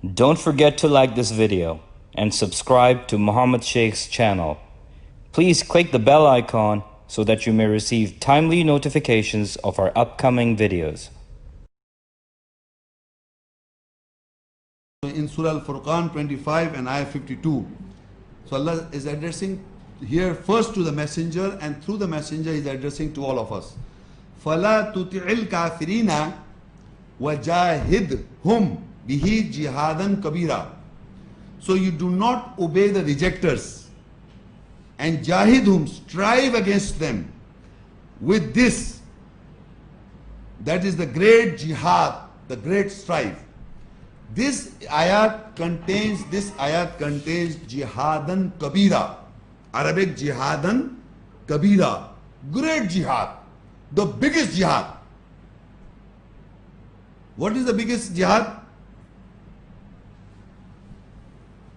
Don't forget to like this video and subscribe to Muhammad Sheikh's channel. Please click the bell icon so that you may receive timely notifications of our upcoming videos. In Surah Al-Furqan 25 and Ayah 52. So Allah is addressing here first to the messenger, and through the messenger He is addressing to all of us. فَلَا تُطِعِ الْكَافِرِينَ وَجَاهِدْهُمْ بِهِ جِهَادًا كَبِيرًا. So you do not obey the rejectors, and jahidhum, strive against them with this. That is the great jihad, the great strive. This ayat contains jihadan kabira, Arabic jihadan kabira, great jihad, the biggest jihad. What is the biggest jihad?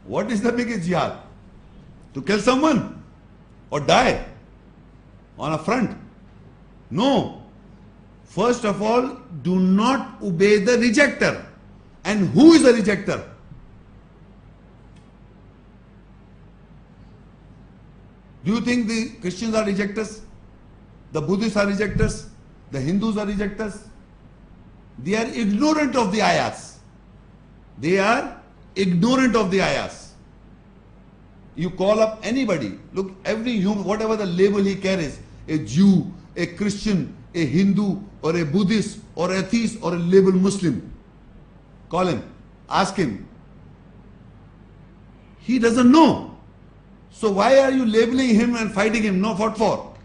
What is the biggest jihad? To kill someone or die on a front? No. First of all, do not obey the rejector. And who is the rejector? Do you think the Christians are rejectors? The Buddhists are rejectors? The Hindus are rejectors? They are ignorant of the ayahs. They are ignorant of the ayahs. You call up anybody, look, every human, whatever the label he carries, a Jew, a Christian, a Hindu, or a Buddhist, or atheist, or a label Muslim. Call him, ask him. He doesn't know. So why are you labeling him and fighting him? No, what for?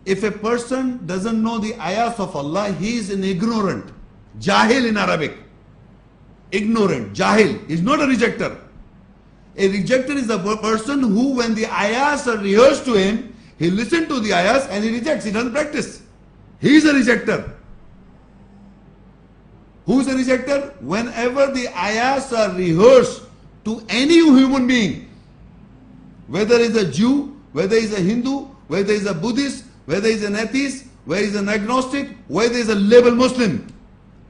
If a person doesn't know the ayahs of Allah, he is an ignorant. Jahil in Arabic. Ignorant, jahil. He is not a rejecter. A rejecter is a person who, when the ayahs are rehearsed to him, he listens to the ayahs and he rejects. He doesn't practice. He is a rejecter. Who is a rejecter? Whenever the ayahs are rehearsed to any human being, whether he is a Jew, whether he is a Hindu, whether he is a Buddhist, whether he is an atheist, whether he is an agnostic, whether he is a label Muslim,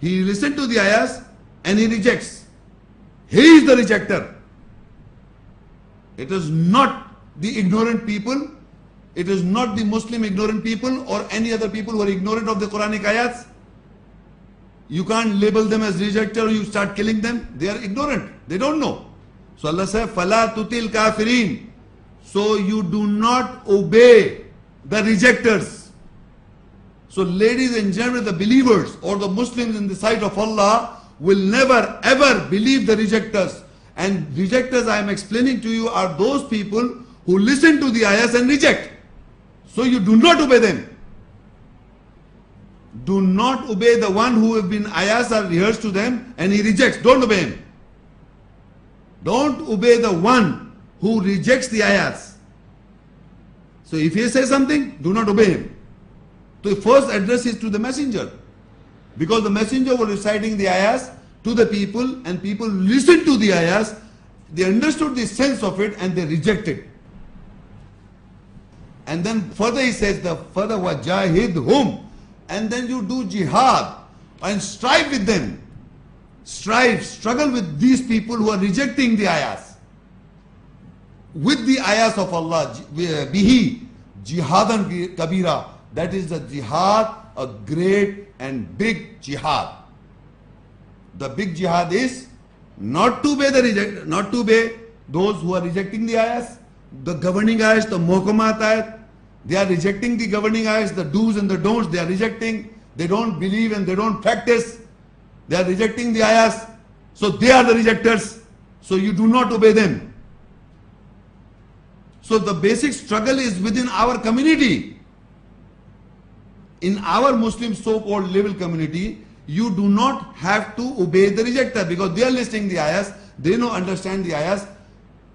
he listens to the ayahs and he rejects. He is the rejecter. It is not the ignorant people, it is not the Muslim ignorant people or any other people who are ignorant of the Quranic ayahs. You can't label them as rejecter, you start killing them. They are ignorant. They don't know. So Allah says, فَلَا تُطِلْ كَافِرِينَ. So you do not obey the rejectors. So ladies and gentlemen, the believers or the Muslims in the sight of Allah will never ever believe the rejectors. And rejectors, I am explaining to you, are those people who listen to the ayahs and reject. So you do not obey them. Do not obey the one who have been ayahs are rehearsed to them and he rejects. Don't obey him. Don't obey the one who rejects the ayahs. So if he says something, do not obey him. So the first address is to the messenger. Because the messenger was reciting the ayahs to the people and people listened to the ayahs. They understood the sense of it and they rejected. And then further he says, further wajahidhum. And then you do jihad and strive with them. Struggle with these people who are rejecting the ayahs. With the ayahs of Allah, bihi, jihadan kabira. That is the jihad, a great and big jihad. The big jihad is not to obey not to obey those who are rejecting the ayahs, the governing ayahs, the muhkamat ayat. They are rejecting the governing ayahs, the do's and the don'ts. They are rejecting. They don't believe and they don't practice. They are rejecting the ayahs. So they are the rejectors. So you do not obey them. So the basic struggle is within our community. In our Muslim so-called label community, you do not have to obey the rejector because they are listening the ayahs, they don't understand the ayahs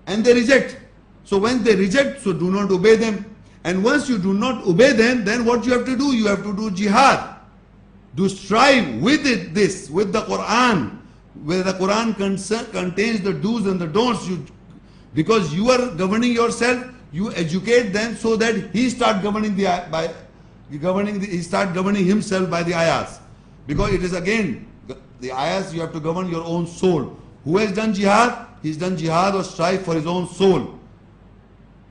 and they reject. So when they reject, so do not obey them. And once you do not obey them, then what you have to do? You have to do jihad. Do strive with with the Quran, where the Quran contains the do's and the don'ts. Because you are governing yourself, you educate them so that he start governing he start governing himself by the ayahs. Because it is again the ayahs, you have to govern your own soul. Who has done jihad? He's done jihad or strife for his own soul.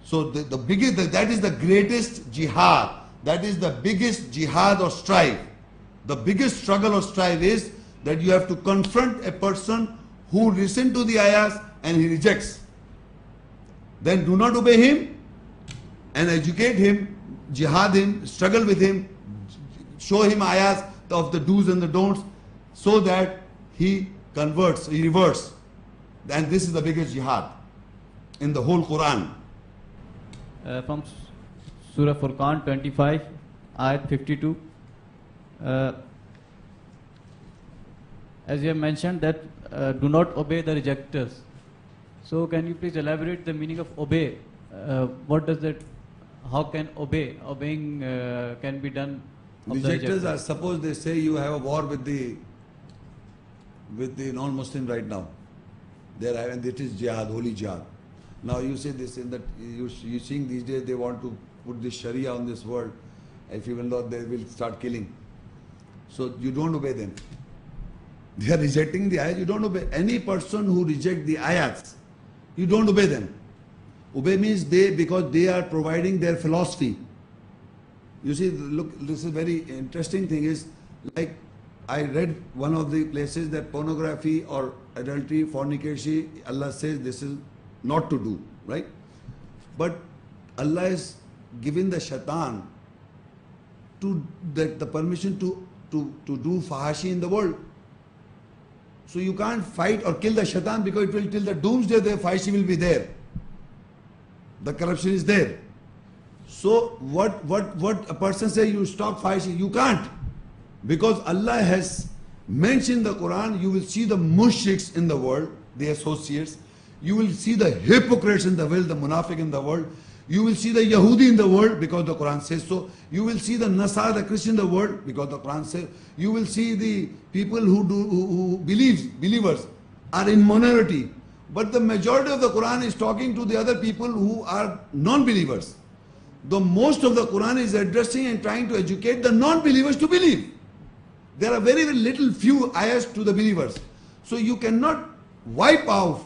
So the biggest, that is the greatest jihad. That is the biggest jihad or strife. The biggest struggle or strife is that you have to confront a person who listens to the ayahs and he rejects. Then do not obey him and educate him, jihad him, struggle with him, show him ayahs of the do's and the don'ts so that he converts, he reverts. And this is the biggest jihad in the whole Quran. From Surah Furqan 25, Ayat 52. As you have mentioned that do not obey the rejectors. So can you please elaborate the meaning of obey? What does that, how can obeying can be done of the Rejectors rejectors? are, suppose they say you have a war with the non-Muslim right now. And it is jihad, holy jihad. Now you say this in that you seeing these days they want to put this Sharia on this world. If you will not, they will start killing. So you don't obey them. They are rejecting the ayats. You don't obey any person who rejects the ayats. You don't obey them. Obey means because they are providing their philosophy. You see, look, this is a very interesting thing is, like I read one of the places that pornography or adultery, fornication, Allah says this is not to do, right? But Allah is giving the shaitan the permission to do fahashi in the world. So you can't fight or kill the shaitan because it will till the doomsday the fahashi will be there. The corruption is there. So what a person say you stop fahashi, you can't. Because Allah has mentioned in the Quran, you will see the mushriks in the world, the associates. You will see the hypocrites in the world, the munafiq in the world. You will see the Yahudi in the world because the Quran says so. You will see the Nasara, the Christian in the world because the Quran says. You will see the people who believers are in minority. But the majority of the Quran is talking to the other people who are non-believers. The most of the Quran is addressing and trying to educate the non-believers to believe. There are very, very little few ayahs to the believers. So you cannot wipe out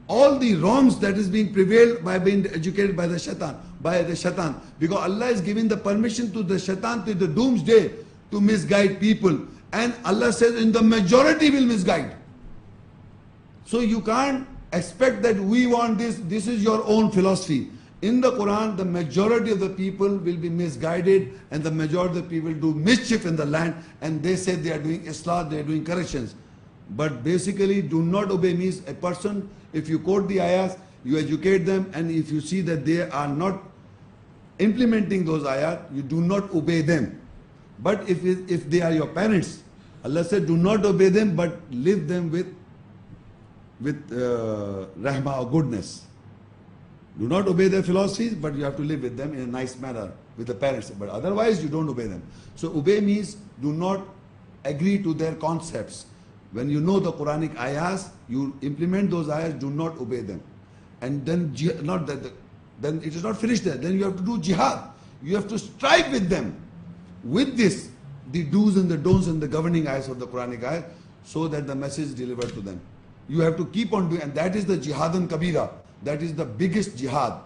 all the wrongs that is being prevailed by being educated by the shaitan. Because Allah is giving the permission to the shaitan to the doomsday to misguide people. And Allah says in the majority will misguide. So you can't expect that we want this is your own philosophy. In the Quran, the majority of the people will be misguided and the majority of the people do mischief in the land and they say they are doing Islah, they are doing corrections. But basically, do not obey means a person, if you quote the ayahs, you educate them, and if you see that they are not implementing those ayahs, you do not obey them. But if they are your parents, Allah said, do not obey them, but live them with rahmah or goodness. Do not obey their philosophies, but you have to live with them in a nice manner with the parents. But otherwise, you don't obey them. So obey means do not agree to their concepts. When you know the Quranic ayahs, you implement those ayahs, do not obey them. And then then it is not finished there. Then you have to do jihad. You have to strike with them. With this, the do's and the don'ts and the governing ayahs of the Quranic ayah, so that the message is delivered to them. You have to keep on doing, and that is the jihadan kabira. That is the biggest jihad.